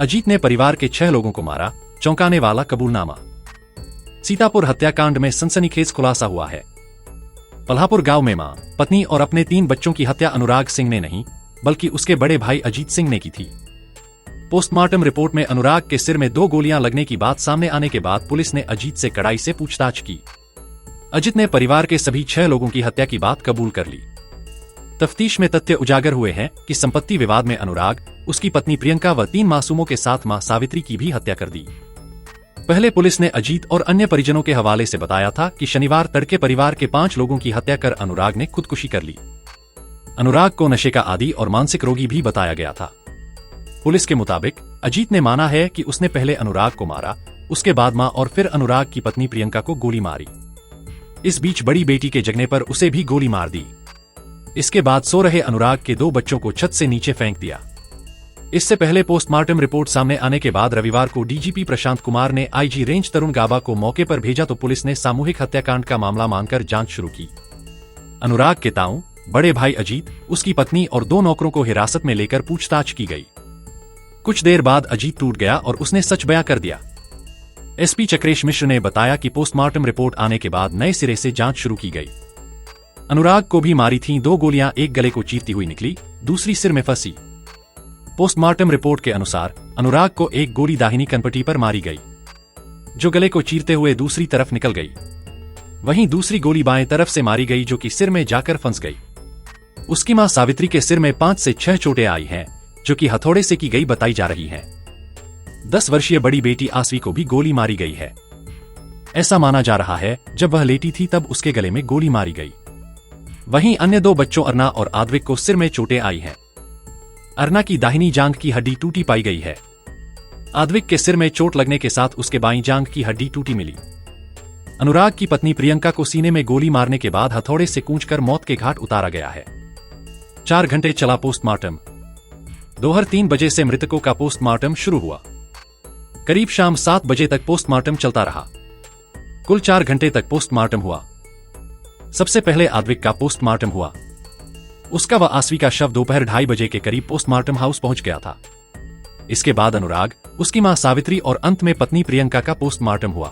अजीत ने परिवार के 6 लोगों को मारा, चौंकाने वाला कबूलनामा। सीतापुर हत्याकांड में सनसनीखेज खुलासा हुआ है। पल्हापुर गांव में मां, पत्नी और अपने 3 बच्चों की हत्या अनुराग सिंह ने नहीं, बल्कि उसके बड़े भाई अजीत सिंह ने की थी। पोस्टमार्टम रिपोर्ट में अनुराग के सिर में 2 गोलियां लगने की बात सामने आने के बाद पुलिस ने अजीत से कड़ाई से पूछताछ की। अजीत ने परिवार के सभी 6 लोगों की हत्या की बात कबूल कर ली। तफ्तीश में तथ्य उजागर हुए हैं कि संपत्ति विवाद में अनुराग, उसकी पत्नी प्रियंका व 3 मासूमों के साथ मां सावित्री की भी हत्या कर दी। पहले पुलिस ने अजीत और अन्य परिजनों के हवाले से बताया था कि शनिवार तड़के परिवार के 5 लोगों की हत्या कर अनुराग ने खुदकुशी कर ली। अनुराग को नशे का आदी और मानसिक रोगी भी बताया गया था। पुलिस के मुताबिक अजीत ने माना है कि उसने पहले अनुराग को मारा, उसके बाद मां और फिर अनुराग की पत्नी प्रियंका को गोली मारी। इस बीच बड़ी बेटी के जगने पर उसे भी गोली मार दी। इसके बाद सो रहे अनुराग के 2 बच्चों को छत से नीचे फेंक दिया। इससे पहले पोस्टमार्टम रिपोर्ट सामने आने के बाद रविवार को डीजीपी प्रशांत कुमार ने आईजी रेंज तरुण गाबा को मौके पर भेजा तो पुलिस ने सामूहिक हत्याकांड का मामला मानकर जांच शुरू की। अनुराग के ताऊ, बड़े भाई अजीत, उसकी पत्नी और 2 नौकरों को हिरासत में लेकर पूछताछ की गई। कुछ देर बाद अजीत टूट गया और उसने सच बयां कर दिया। एसपी चक्रेश मिश्र ने बताया कि पोस्टमार्टम रिपोर्ट आने के बाद नए सिरे से जांच शुरू की गई। अनुराग को भी मारी थीं 2 गोलियां, एक गले को चीरती हुई निकली, दूसरी सिर में फंसी। पोस्टमार्टम रिपोर्ट के अनुसार अनुराग को एक गोली दाहिनी कनपटी पर मारी गई, जो गले को चीरते हुए दूसरी तरफ निकल गई। वहीं दूसरी गोली बाएं तरफ से मारी गई, जो कि सिर में जाकर फंस गई। उसकी मां सावित्री के सिर में 5 से 6 चोटें आई हैं, जो कि हथौड़े से की गई बताई जा रही हैं। 10 वर्षीय बड़ी बेटी आसवी को भी गोली मारी गई है। ऐसा माना जा रहा है जब वह लेटी थी तब उसके गले में गोली मारी गई। वहीं अन्य 2 बच्चों अर्ना और आद्विक को सिर में चोटें आई हैं। अर्ना की दाहिनी जांघ की हड्डी टूटी पाई गई है। आद्विक के सिर में चोट लगने के साथ उसके बाईं जांघ की हड्डी टूटी मिली। अनुराग की पत्नी प्रियंका को सीने में गोली मारने के बाद हथौड़े से कूंचकर मौत के घाट उतारा गया है। 4 घंटे चला पोस्टमार्टम। दोपहर 3 बजे से मृतकों का पोस्टमार्टम शुरू हुआ। करीब शाम 7 बजे तक पोस्टमार्टम चलता रहा। कुल 4 घंटे तक पोस्टमार्टम हुआ। सबसे पहले आद्विक का पोस्टमार्टम हुआ। उसका व आसवी का शव दोपहर 2:30 बजे के करीब पोस्टमार्टम हाउस पहुंच गया था। इसके बाद अनुराग, उसकी मां सावित्री और अंत में पत्नी प्रियंका का पोस्टमार्टम हुआ,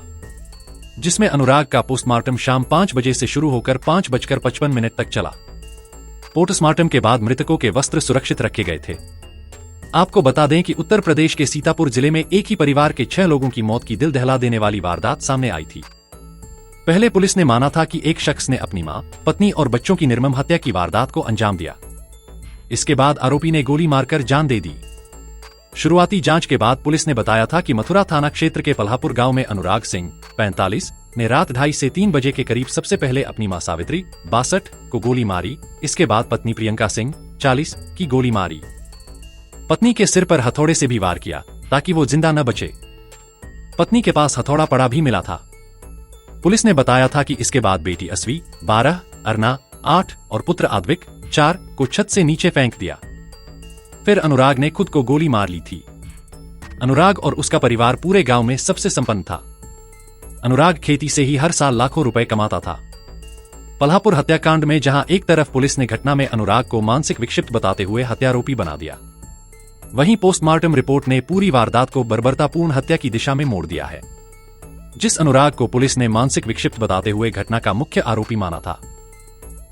जिसमें अनुराग का पोस्टमार्टम शाम 5 बजे से शुरू होकर 5:55 तक चला। पोस्टमार्टम के बाद मृतकों के वस्त्र सुरक्षित रखे गए थे। आपको बता दें कि उत्तर प्रदेश के सीतापुर जिले में एक ही परिवार के 6 लोगों की मौत की दिल दहला देने वाली वारदात सामने आई थी। पहले पुलिस ने माना था कि एक शख्स ने अपनी मां, पत्नी और बच्चों की निर्मम हत्या की वारदात को अंजाम दिया। इसके बाद आरोपी ने गोली मारकर जान दे दी। शुरुआती जांच के बाद पुलिस ने बताया था कि मथुरा थाना क्षेत्र के पल्हापुर गांव में अनुराग सिंह, 45, ने रात 2:30 से 3 बजे के करीब सबसे पहले अपनी मां सावित्री, 62, को गोली मारी। इसके बाद पत्नी प्रियंका सिंह, 40, की गोली मारी। पत्नी के सिर पर हथौड़े से भी वार किया ताकि वो जिंदा न बचे। पत्नी के पास हथौड़ा पड़ा भी मिला था। पुलिस ने बताया था कि इसके बाद बेटी असवी, 12, अर्ना, 8 और पुत्र आद्विक, 4, को छत से नीचे फेंक दिया। फिर अनुराग ने खुद को गोली मार ली थी। अनुराग और उसका परिवार पूरे गांव में सबसे संपन्न था। अनुराग खेती से ही हर साल लाखों रुपए कमाता था। पल्हापुर हत्याकांड में जहां एक तरफ पुलिस ने घटना में अनुराग को मानसिक विक्षिप्त बताते हुए हत्यारोपी बना दिया, वहीं पोस्टमार्टम रिपोर्ट ने पूरी वारदात को बर्बरतापूर्ण हत्या की दिशा में मोड़ दिया है। जिस अनुराग को पुलिस ने मानसिक विक्षिप्त बताते हुए घटना का मुख्य आरोपी माना था,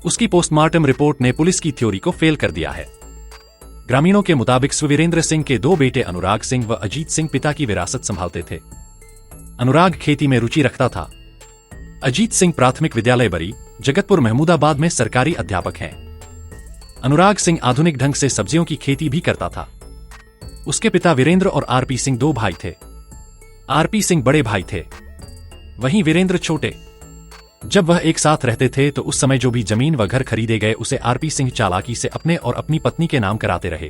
उसकी पोस्टमार्टम रिपोर्ट ने पुलिस की थ्योरी को फेल कर दिया है। ग्रामीणों के मुताबिक वीरेंद्र सिंह के 2 बेटे अनुराग सिंह व अजीत सिंह पिता की विरासत संभालते थे। अनुराग खेती में रुचि रखता था। अजीत सिंह प्राथमिक विद्यालय बरी, जगतपुर महमूदाबाद में सरकारी अध्यापक हैं। अनुराग सिंह आधुनिक ढंग से सब्जियों की खेती भी करता था। उसके पिता वीरेंद्र और आरपी सिंह 2 भाई थे। आरपी सिंह बड़े भाई थे, वहीं वीरेंद्र छोटे। जब वह एक साथ रहते थे तो उस समय जो भी जमीन व घर खरीदे गए उसे आरपी सिंह चालाकी से अपने और अपनी पत्नी के नाम कराते रहे।